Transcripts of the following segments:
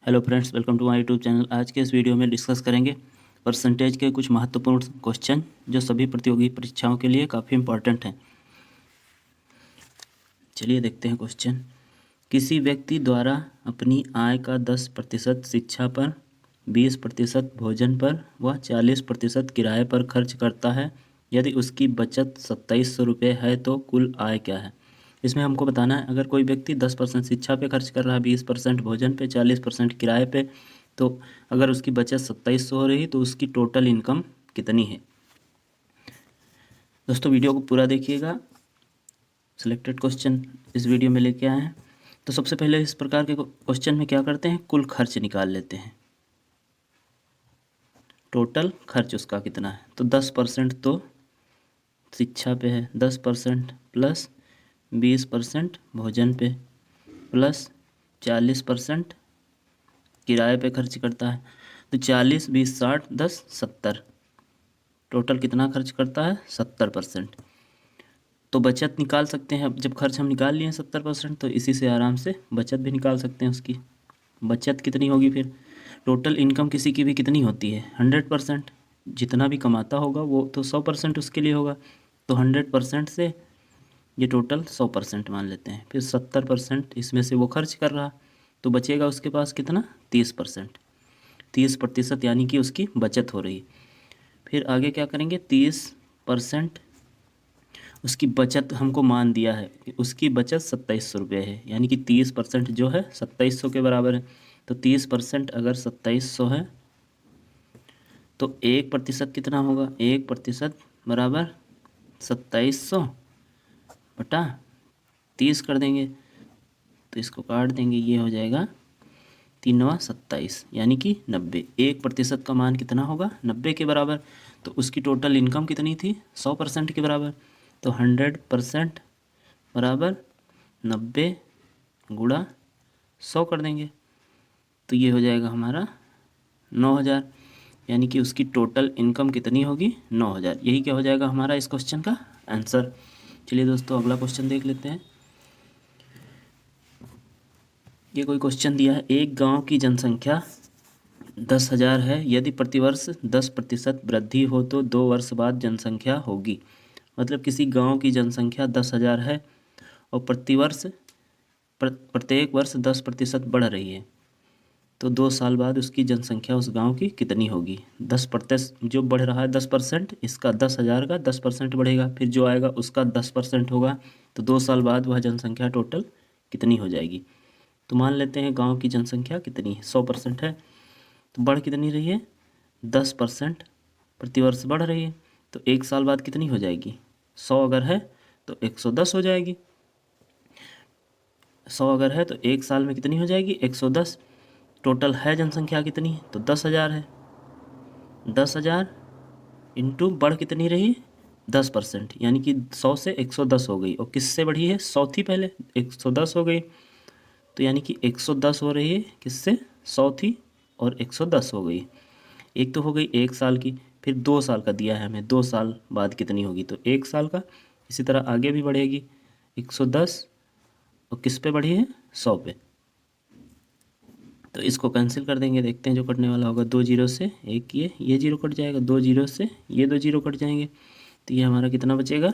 Hello friends, welcome to my YouTube channel. आज के इस वीडियो में डिस्कस करेंगे परसेंटेज के कुछ महत्वपूर्ण क्वेश्चन जो सभी प्रतियोगी परीक्षाओं के लिए काफ़ी इम्पोर्टेंट हैं। चलिए देखते हैं क्वेश्चन। किसी व्यक्ति द्वारा अपनी आय का 10% शिक्षा पर, 20% भोजन पर व 40% किराए पर खर्च करता है। यदि उसकी बचत 2700 रुपये है तो कुल आय क्या है। इसमें हमको बताना है, अगर कोई व्यक्ति 10% शिक्षा पे खर्च कर रहा है, 20% भोजन पे, 40% किराए पे, तो अगर उसकी बचत 2700 हो रही तो उसकी टोटल इनकम कितनी है। दोस्तों वीडियो को पूरा देखिएगा। सिलेक्टेड क्वेश्चन इस वीडियो में लेके आए हैं। तो सबसे पहले इस प्रकार के क्वेश्चन में क्या करते हैं, कुल खर्च निकाल लेते हैं। टोटल खर्च उसका कितना है, तो 10% तो शिक्षा पे है, 10% प्लस 20% भोजन पे प्लस 40% किराए पे खर्च करता है। तो 40, 20, 60, 10, 70, टोटल कितना खर्च करता है, 70%। तो बचत निकाल सकते हैं। अब जब खर्च हम निकाल लिए 70%, तो इसी से आराम से बचत भी निकाल सकते हैं। उसकी बचत कितनी होगी फिर। टोटल इनकम किसी की भी कितनी होती है, 100%। जितना भी कमाता होगा वो तो 100% उसके लिए होगा। तो 100% से ये टोटल 100% मान लेते हैं। फिर 70% इसमें से वो खर्च कर रहा, तो बचेगा उसके पास कितना, 30%। 30% यानी कि उसकी बचत हो रही। फिर आगे क्या करेंगे, 30% उसकी बचत हमको मान दिया है कि उसकी बचत 2700 रुपये है, यानी कि 30% जो है 2700 के बराबर है। तो 30% अगर 2700 है तो 1% कितना होगा, 1% बराबर 2700 बटा 30 कर देंगे। तो इसको काट देंगे, ये हो जाएगा 3 × 27 यानी कि 90। 1% का मान कितना होगा, 90 के बराबर। तो उसकी टोटल इनकम कितनी थी, 100% के बराबर। तो 100% बराबर 90 गुणा 100 कर देंगे। तो ये हो जाएगा हमारा 9000, यानी कि उसकी टोटल इनकम कितनी होगी, 9000। यही क्या हो जाएगा हमारा इस क्वेश्चन का आंसर। चलिए दोस्तों अगला क्वेश्चन देख लेते हैं। ये कोई क्वेश्चन दिया है, एक गांव की जनसंख्या 10,000 है। यदि प्रतिवर्ष 10% वृद्धि हो तो 2 वर्ष बाद जनसंख्या होगी। मतलब किसी गांव की जनसंख्या 10,000 है और प्रतिवर्ष प्रत्येक वर्ष 10% बढ़ रही है, तो 2 साल बाद उसकी जनसंख्या उस गांव की कितनी होगी। 10% जो बढ़ रहा है 10%, इसका 10,000 का 10% बढ़ेगा, फिर जो आएगा उसका 10% होगा। तो 2 साल बाद वह जनसंख्या टोटल कितनी हो जाएगी। तो मान लेते हैं गांव की जनसंख्या कितनी है, 100% है। तो बढ़ कितनी रही है, 10% प्रतिवर्ष बढ़ रही है। तो 1 साल बाद कितनी हो जाएगी, 100 अगर है तो 110 हो जाएगी। 100 अगर है तो 1 साल में कितनी हो जाएगी, 110। टोटल है जनसंख्या कितनी, तो 10,000 है। 10,000 इंटू बढ़ कितनी रही, 10%, यानी कि 100 से 110 हो गई। और किससे बढ़ी है, 100 थी पहले, 110 हो गई। तो यानी कि 110 हो रही है किससे, 100 थी और 110 हो गई। एक तो हो गई 1 साल की, फिर 2 साल का दिया है हमें, 2 साल बाद कितनी होगी, तो 1 साल का। इसी तरह आगे भी बढ़ेगी 110, और किस पे बढ़ी है, 100 पे। तो इसको कैंसिल कर देंगे, देखते हैं जो कटने वाला होगा। 2 जीरो से एक ये जीरो कट जाएगा, 2 जीरो से ये 2 जीरो कट जाएंगे। तो ये हमारा कितना बचेगा,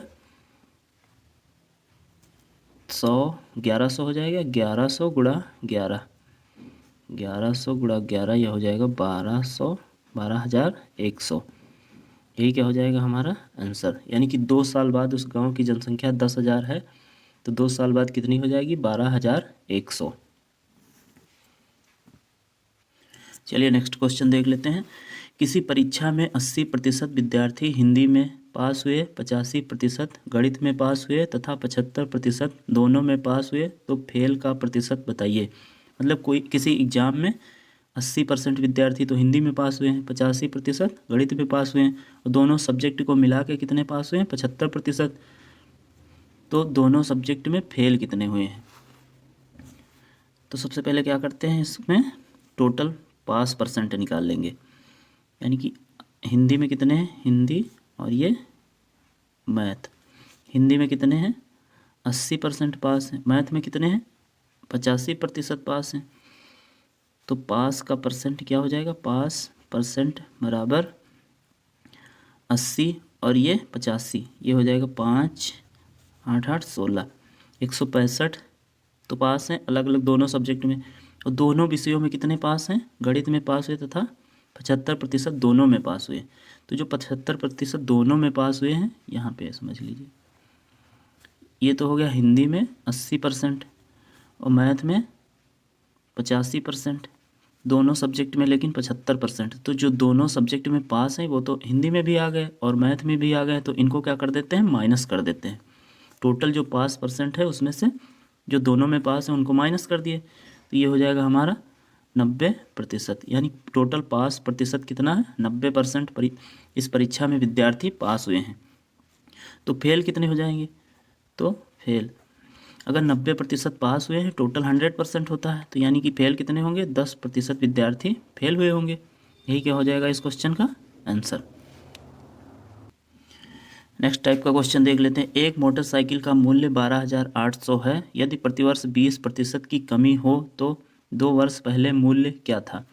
100, 1100 हो जाएगा। 1100 गुणा 11, 1100 गुणा 11, यह हो जाएगा 1200, 12,100। यही क्या हो जाएगा हमारा आंसर। यानी कि 2 साल बाद उस गांव की जनसंख्या 10,000 है, तो 2 साल बाद कितनी हो जाएगी, 12,100। चलिए नेक्स्ट क्वेश्चन देख लेते हैं। किसी परीक्षा में 80% विद्यार्थी हिंदी में पास हुए, 85% गणित में पास हुए तथा 75% दोनों में पास हुए, तो फेल का प्रतिशत बताइए। मतलब कोई किसी एग्जाम में 80% विद्यार्थी तो हिंदी में पास हुए हैं, 85% गणित में पास हुए हैं, और दोनों सब्जेक्ट को मिला के कितने पास हुए हैं, 75%। तो दोनों सब्जेक्ट में फेल कितने हुए हैं। तो सबसे पहले क्या करते हैं, इसमें टोटल पास परसेंट निकाल लेंगे। यानी कि हिंदी में कितने हैं, हिंदी और ये मैथ। हिंदी में कितने हैं, 80% पास हैं। मैथ में कितने हैं, 85% पास हैं। तो पास का परसेंट क्या हो जाएगा, पास परसेंट बराबर 80 और ये 85, ये हो जाएगा 5 8 8 16, 165 तो पास हैं अलग अलग दोनों सब्जेक्ट में। और दोनों विषयों में कितने पास हैं, गणित में पास हुए तथा 75% दोनों में पास हुए। तो जो 75% दोनों में पास हुए हैं यहाँ पे समझ लीजिए, ये तो हो गया हिंदी में 80% और मैथ में 85%, दोनों सब्जेक्ट में लेकिन 75%। तो जो दोनों सब्जेक्ट में पास हैं वो तो हिंदी में भी आ गए और मैथ में भी आ गए, तो इनको क्या कर देते हैं, माइनस कर देते हैं। टोटल जो पास परसेंट है उसमें से जो दोनों में पास है उनको माइनस कर दिए, तो ये हो जाएगा हमारा 90%। यानी टोटल पास प्रतिशत कितना है, 90%। इस परीक्षा में विद्यार्थी पास हुए हैं। तो फेल कितने हो जाएंगे, तो फेल अगर 90% पास हुए हैं, टोटल 100% होता है, तो यानी कि फेल कितने होंगे, 10% विद्यार्थी फेल हुए होंगे। यही क्या हो जाएगा इस क्वेश्चन का आंसर। नेक्स्ट टाइप का क्वेश्चन देख लेते हैं। एक मोटरसाइकिल का मूल्य 12,800 है। यदि प्रतिवर्ष 20% की कमी हो तो 2 वर्ष पहले मूल्य क्या था।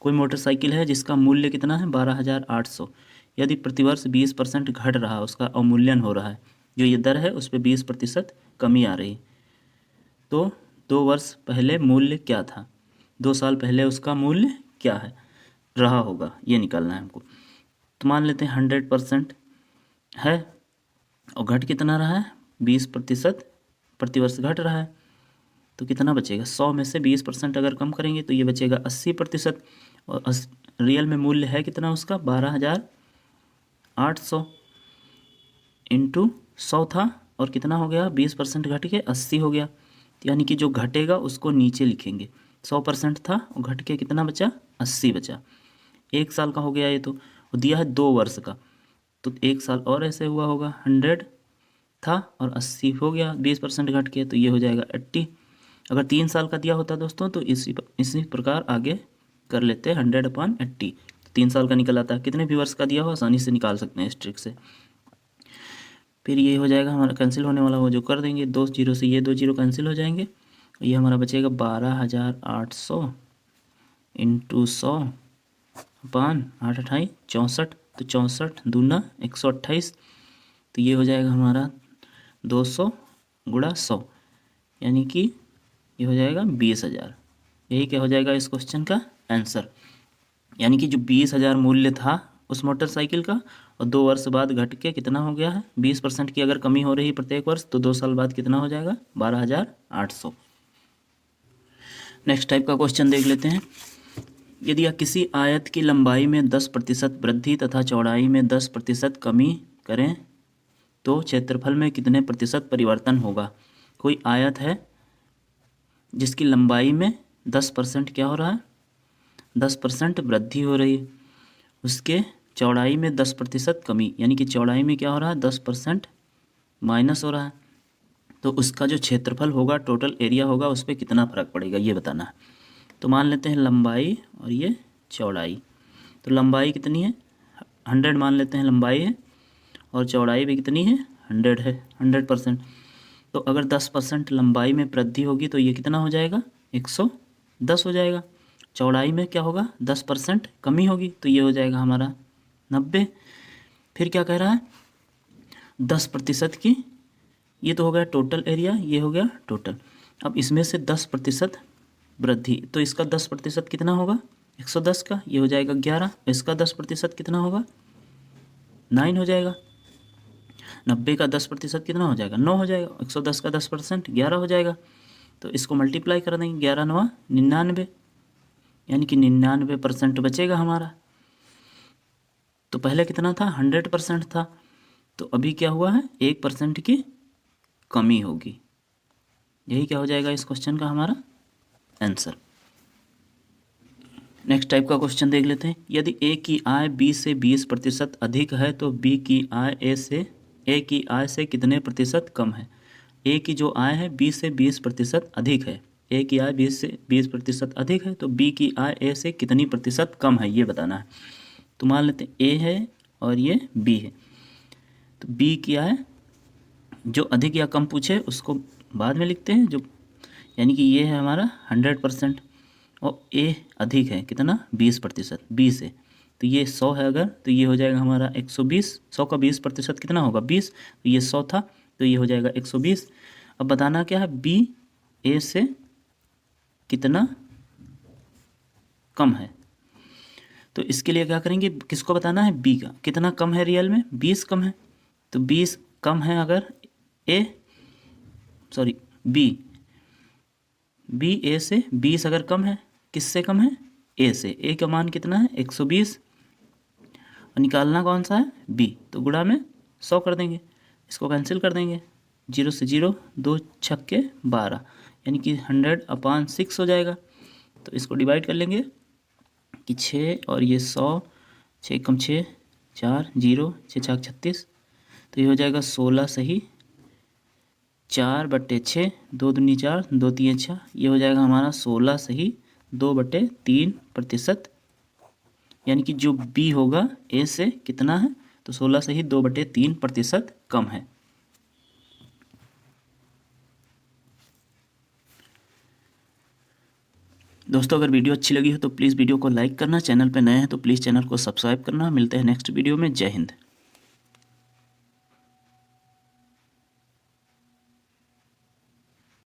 कोई मोटरसाइकिल है जिसका मूल्य कितना है, 12,800। यदि प्रतिवर्ष 20% घट रहा, उसका अवमूल्यन हो रहा है, जो ये दर है उस पर 20% कमी आ रही, तो 2 वर्ष पहले मूल्य क्या था, 2 साल पहले उसका मूल्य क्या है रहा होगा, ये निकालना है हमको। तो मान लेते हैं 100% है और घट कितना रहा है, 20% प्रतिवर्ष घट रहा है, तो कितना बचेगा, 100 में से 20% अगर कम करेंगे तो ये बचेगा 80%। और रियल में मूल्य है कितना उसका, 12,800 इंटू 100 था और कितना हो गया, 20% घट के 80 हो गया। यानी कि जो घटेगा उसको नीचे लिखेंगे, 100% था और घट के कितना बचा, 80 बचा। 1 साल का हो गया ये तो, और दिया है 2 वर्ष का, तो 1 साल और ऐसे हुआ होगा, 100 था और 80 हो गया, 20% घट के, तो ये हो जाएगा 80। अगर 3 साल का दिया होता दोस्तों तो इसी प्रकार आगे कर लेते हैं, 100/80, 3 साल का निकल आता है। कितने भी वर्ष का दिया हो आसानी से निकाल सकते हैं इस ट्रिक से। फिर ये हो जाएगा हमारा कैंसिल होने वाला, वो जो कर देंगे 2 जीरो से ये 2 जीरो कैंसिल हो जाएंगे, ये हमारा बचेगा 12,800 इंटू 100/8 अठाई 64, तो 64 दूना 128, तो ये हो जाएगा हमारा 200 गुणा 100, यानी कि ये हो जाएगा 20,000। यही क्या हो जाएगा इस क्वेश्चन का आंसर। यानी कि जो 20,000 मूल्य था उस मोटरसाइकिल का, और 2 वर्ष बाद घट के कितना हो गया है, 20% की अगर कमी हो रही प्रत्येक वर्ष, तो 2 साल बाद कितना हो जाएगा, 12,800। नेक्स्ट टाइप का क्वेश्चन देख लेते हैं। यदि आप किसी आयत की लंबाई में 10% वृद्धि तथा चौड़ाई में 10% कमी करें तो क्षेत्रफल में कितने प्रतिशत परिवर्तन होगा। कोई आयत है जिसकी लंबाई में 10% क्या हो रहा है, 10% वृद्धि हो रही है, उसके चौड़ाई में 10% कमी, यानी कि चौड़ाई में क्या हो रहा है, 10% माइनस हो रहा है, तो उसका जो क्षेत्रफल होगा, टोटल एरिया होगा, उस पर कितना फर्क पड़ेगा ये बताना है। तो मान लेते हैं लंबाई और ये चौड़ाई, तो लंबाई कितनी है, 100 मान लेते हैं लंबाई है, और चौड़ाई भी कितनी है, 100 है, 100%। तो अगर 10% लंबाई में वृद्धि होगी तो ये कितना हो जाएगा, 110 हो जाएगा। चौड़ाई में क्या होगा, 10% कमी होगी, तो ये हो जाएगा हमारा 90। फिर क्या कह रहा है, 10% की, ये तो हो गया टोटल एरिया, ये हो गया टोटल। अब इसमें से 10% वृद्धि, तो इसका 10% कितना होगा, 110 का, ये हो जाएगा 11। इसका 10% कितना होगा, 9 हो जाएगा। 90 का 10% कितना हो जाएगा, 9 हो जाएगा। 110 का 10% 11 हो जाएगा। तो इसको मल्टीप्लाई कर देंगे, 11 9 99, यानी कि 99% बचेगा हमारा। तो पहले कितना था, 100% था, तो अभी क्या हुआ है, 1% की कमी होगी। यही क्या हो जाएगा इस क्वेश्चन का हमारा आंसर। नेक्स्ट टाइप का क्वेश्चन देख लेते हैं। यदि ए की आय बी से 20% अधिक है तो बी की आय ए की आय से कितने प्रतिशत कम है। ए की जो आय है बी से 20% अधिक है, ए की आय 20 से 20% अधिक है, तो बी की आय ए से कितनी प्रतिशत कम है ये बताना है। तो मान लेते हैं ए है और ये बी है, तो बी की आय जो अधिक या कम पूछे उसको बाद में लिखते हैं, जो यानी कि ये है हमारा 100% और ए अधिक है, कितना 20%, 20 है, तो ये 100 है अगर, तो ये हो जाएगा हमारा 120। 100 का 20% कितना होगा 20, तो ये 100 था, तो ये हो जाएगा 120। अब बताना क्या है, बी ए से कितना कम है। तो इसके लिए क्या करेंगे, किसको बताना है, बी का कितना कम है, रियल में 20 कम है, तो 20 कम है अगर ए, सॉरी बी ए से 20 अगर कम है, किससे कम है, ए से। ए का मान कितना है 120, और निकालना कौन सा है, बी, तो गुणा में 100 कर देंगे, इसको कैंसिल कर देंगे, 0 से 0, 2 छक्के 12, यानी कि 100/6 हो जाएगा। तो इसको डिवाइड कर लेंगे कि 6 और ये 100, 6 कम 6, 4, 0, 6 छक 36, तो ये हो जाएगा 16 सही 4/6, 2 दूनी 4, 2 तीन 6, ये हो जाएगा हमारा 16 सही 2/3%, यानी कि जो बी होगा ए से कितना है, तो 16 सही 2/3% कम है। दोस्तों अगर वीडियो अच्छी लगी हो तो प्लीज़ वीडियो को लाइक करना, चैनल पर नए हैं तो प्लीज़ चैनल को सब्सक्राइब करना। मिलते हैं नेक्स्ट वीडियो में, जय हिंद।